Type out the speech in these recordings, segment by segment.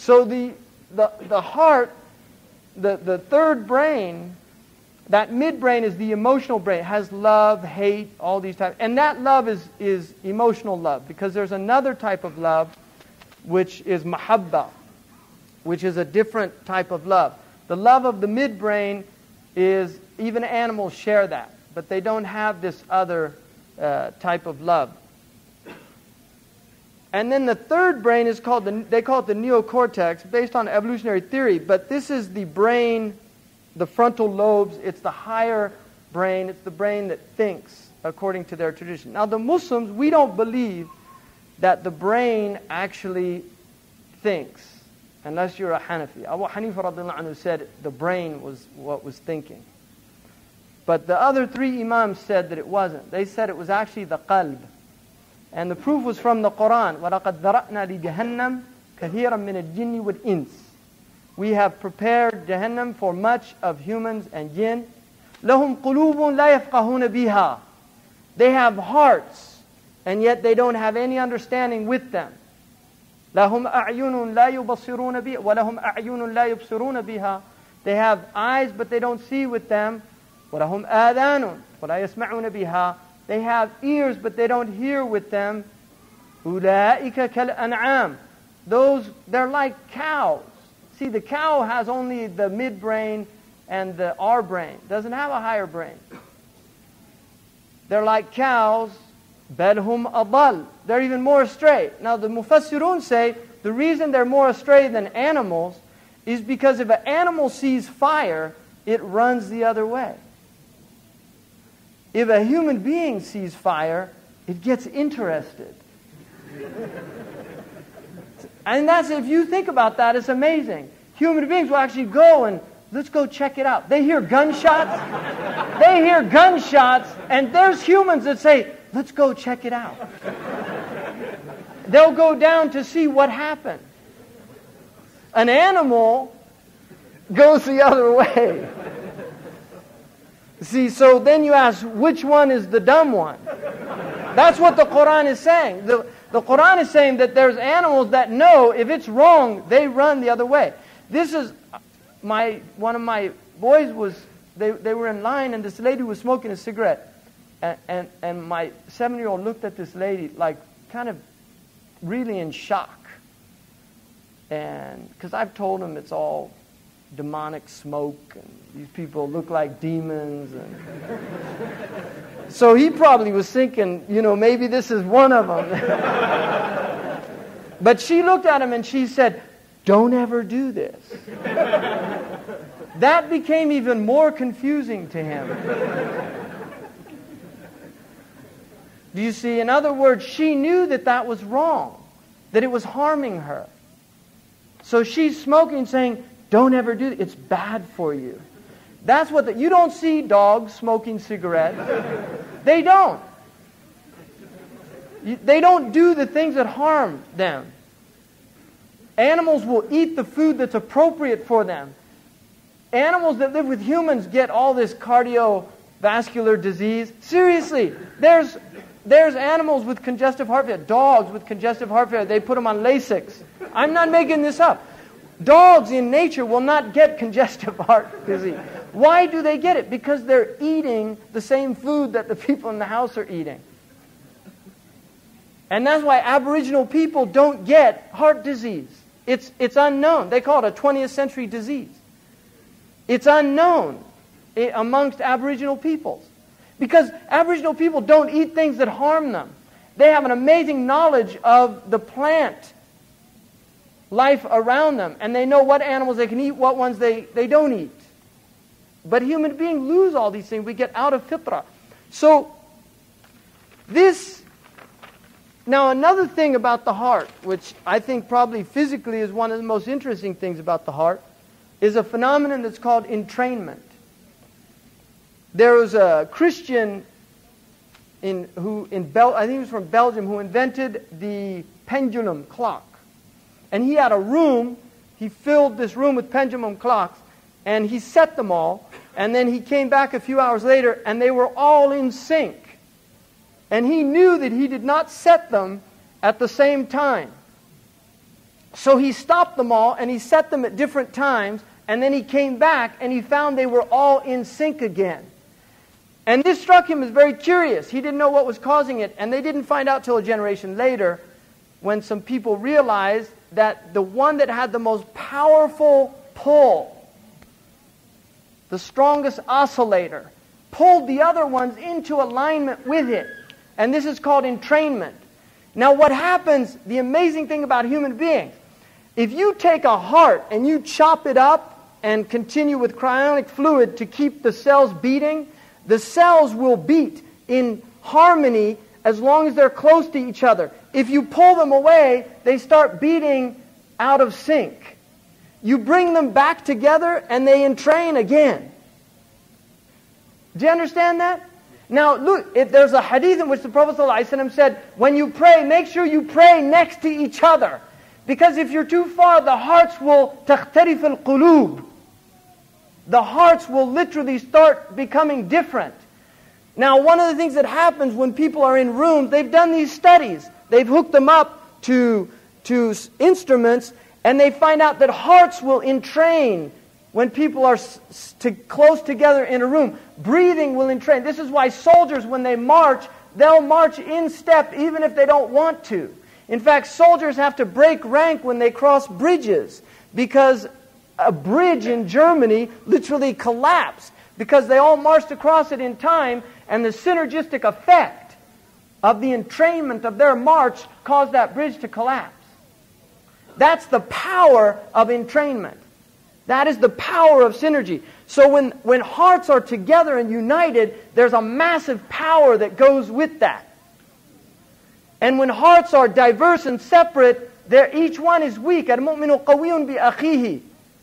So the heart, the third brain, that midbrain is the emotional brain. It has love, hate, all these types. And that love is emotional love, because there's another type of love, which is mahabba, which is a different type of love. The love of the midbrain is, even animals share that, but they don't have this other type of love. And then the third brain is called, they call it the neocortex, based on evolutionary theory, but this is the brain, the frontal lobes. It's the higher brain. It's the brain that thinks, according to their tradition. Now, the Muslims, we don't believe that the brain actually thinks, unless you're a Hanafi. Abu Hanifa radiallahu anhu said the brain was what was thinking. But the other three imams said that it wasn't. They said it was actually the qalb. And the proof was from the Quran. وَلَقَدْ ذَرَأْنَا لِجَهَنَّمْ كَثِيرًا مِنَ الْجِنِّ وَالْإِنسِ. We have prepared Jahannam for much of humans and jinn. لَهُمْ قُلُوبٌ لَا يَفْقَهُونَ بِهَا. They have hearts, and yet they don't have any understanding with them. لَهُمْ أَعْيُنٌ لَا يُبَصِّرُونَ بِهَا وَلَهُمْ أَعْيُنٌ لَا يُبْصِرُونَ بِهَا. They have eyes, but they don't see with them. وَلَهُمْ آذَانٌ وَلَا يَسْمَعُونَ بِهَا. They have ears, but they don't hear with them. أُولَٰئِكَ كَالْأَنْعَامِ. Those, they're like cows. See, the cow has only the midbrain and the R brain. Doesn't have a higher brain. They're like cows. بَلْهُمْ أَضَلْ. They're even more astray. Now, the Mufassirun say the reason they're more astray than animals is because if an animal sees fire, it runs the other way. If a human being sees fire, it gets interested. And that's, if you think about that, it's amazing. Human beings will actually go and, let's go check it out. They hear gunshots. They hear gunshots, and there's humans that say, let's go check it out. They'll go down to see what happened. An animal goes the other way. See, so then you ask, which one is the dumb one? That's what the Quran is saying. The Quran is saying that there's animals that know if it's wrong, they run the other way. This is, one of my boys was, they were in line, and this lady was smoking a cigarette. And my 7-year-old looked at this lady like kind of really in shock. And because I've told him it's all demonic smoke, and these people look like demons. And so he probably was thinking, maybe this is one of them. But she looked at him and she said, don't ever do this. That became even more confusing to him. Do you see? In other words, she knew that that was wrong, that it was harming her. So she's smoking, saying, don't ever do it. It's bad for you. That's what you don't see dogs smoking cigarettes. They don't. They don't do the things that harm them. Animals will eat the food that's appropriate for them. Animals that live with humans get all this cardiovascular disease. Seriously, there's animals with congestive heart failure, dogs with congestive heart failure. They put them on Lasix. I'm not making this up. Dogs in nature will not get congestive heart disease. Why do they get it? Because they're eating the same food that the people in the house are eating. And that's why Aboriginal people don't get heart disease. It's unknown. They call it a 20th century disease. It's unknown amongst Aboriginal peoples. Because Aboriginal people don't eat things that harm them. They have an amazing knowledge of the plant life around them. And they know what animals they can eat, what ones they don't eat. But human beings lose all these things. We get out of fitrah. So, now another thing about the heart, which I think probably physically is one of the most interesting things about the heart, is a phenomenon that's called entrainment. There was a Christian I think he was from Belgium, who invented the pendulum clock. And he had a room, he filled this room with pendulum clocks, and he set them all, and then he came back a few hours later, and they were all in sync. And he knew that he did not set them at the same time. So he stopped them all and he set them at different times, and then he came back and he found they were all in sync again. And this struck him as very curious. He didn't know what was causing it, and they didn't find out till a generation later when some people realized that the one that had the most powerful pull, the strongest oscillator, pulled the other ones into alignment with it. And this is called entrainment. Now what happens, the amazing thing about human beings, if you take a heart and you chop it up and continue with cryonic fluid to keep the cells beating, the cells will beat in harmony as long as they're close to each other. If you pull them away, they start beating out of sync. You bring them back together and they entrain again. Do you understand that? Now look, if there's a hadith in which the Prophet ﷺ said, when you pray, make sure you pray next to each other. Because if you're too far, the hearts will تختلف القلوب. The hearts will literally start becoming different. Now, one of the things that happens when people are in rooms, they've done these studies. They've hooked them up to instruments, and they find out that hearts will entrain when people are close together in a room. Breathing will entrain. This is why soldiers, when they march, they'll march in step even if they don't want to. In fact, soldiers have to break rank when they cross bridges, because a bridge in Germany literally collapsed because they all marched across it in time, and the synergistic effect of the entrainment of their march caused that bridge to collapse. That's the power of entrainment. That is the power of synergy. So when hearts are together and united, there's a massive power that goes with that. And when hearts are diverse and separate, each one is weak. الْمُؤْمِنُ قَوِيٌّ بِأَخِيهِ.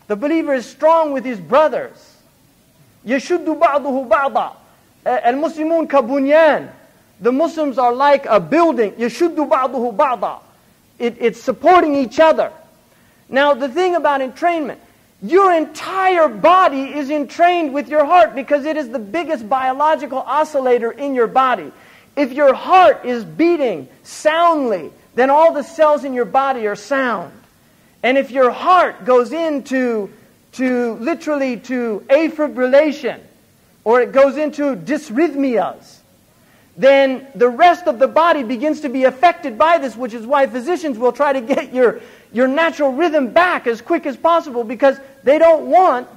The believer is strong with his brothers. يَشُدُّ بَعْضُهُ بَعْضًا. الْمُسْلِمُونَ كَبُنْيَانٍ. The Muslims are like a building. يَشُدُّ بَعْضُهُ بَعْضًا. It's supporting each other. Now the thing about entrainment, your entire body is entrained with your heart because it is the biggest biological oscillator in your body. If your heart is beating soundly, then all the cells in your body are sound. And if your heart goes into literally to afibrillation, or it goes into dysrhythmias, then the rest of the body begins to be affected by this, which is why physicians will try to get your natural rhythm back as quick as possible, because they don't want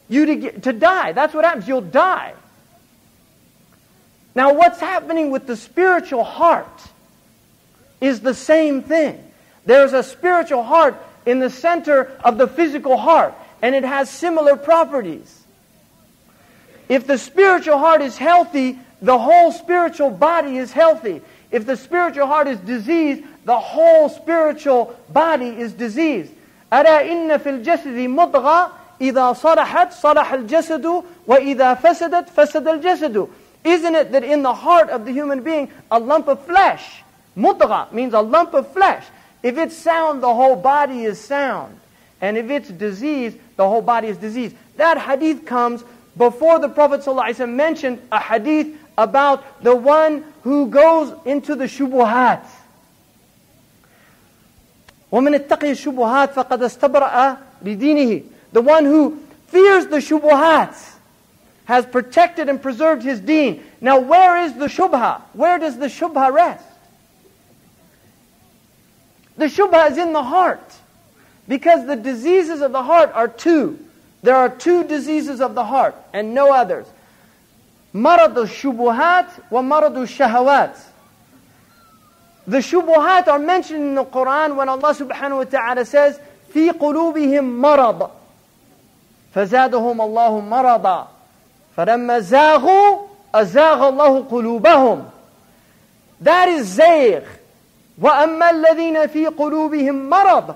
you to die. That's what happens. You'll die. Now what's happening with the spiritual heart is the same thing. There's a spiritual heart in the center of the physical heart, and it has similar properties. If the spiritual heart is healthy, the whole spiritual body is healthy. If the spiritual heart is diseased, the whole spiritual body is diseased. أَرَى إِنَّ فِي الْجَسَدِ مُضْغَةً إِذَا صَلَحَتْ صَلَحَ الْجَسَدُ وَإِذَا فَسَدَتْ فَسَدَ الْجَسَدُ. Isn't it that in the heart of the human being, a lump of flesh, mudgha means a lump of flesh. If it's sound, the whole body is sound. And if it's diseased, the whole body is diseased. That hadith comes before the Prophet ﷺ mentioned a hadith about the one who goes into the shubuhat. وَمَنِ اتَّقِيَ الشُّبُهَاتِ فَقَدْ اسْتَبْرَأَ لِدِينِهِ. The one who fears the shubuhat has protected and preserved his deen. Now where is the shubha? Where does the shubha rest? The shubha is in the heart. Because the diseases of the heart are two. There are two diseases of the heart and no others. مرض الشبهات ومرض الشهوات. The shubuhat are mentioned in the Quran when Allah subhanahu wa ta'ala says, في قلوبهم مرض فزادهم الله مرضا فلما زاغوا أزاغ الله قلوبهم. That is زيغ. وأما الذين في قلوبهم مرض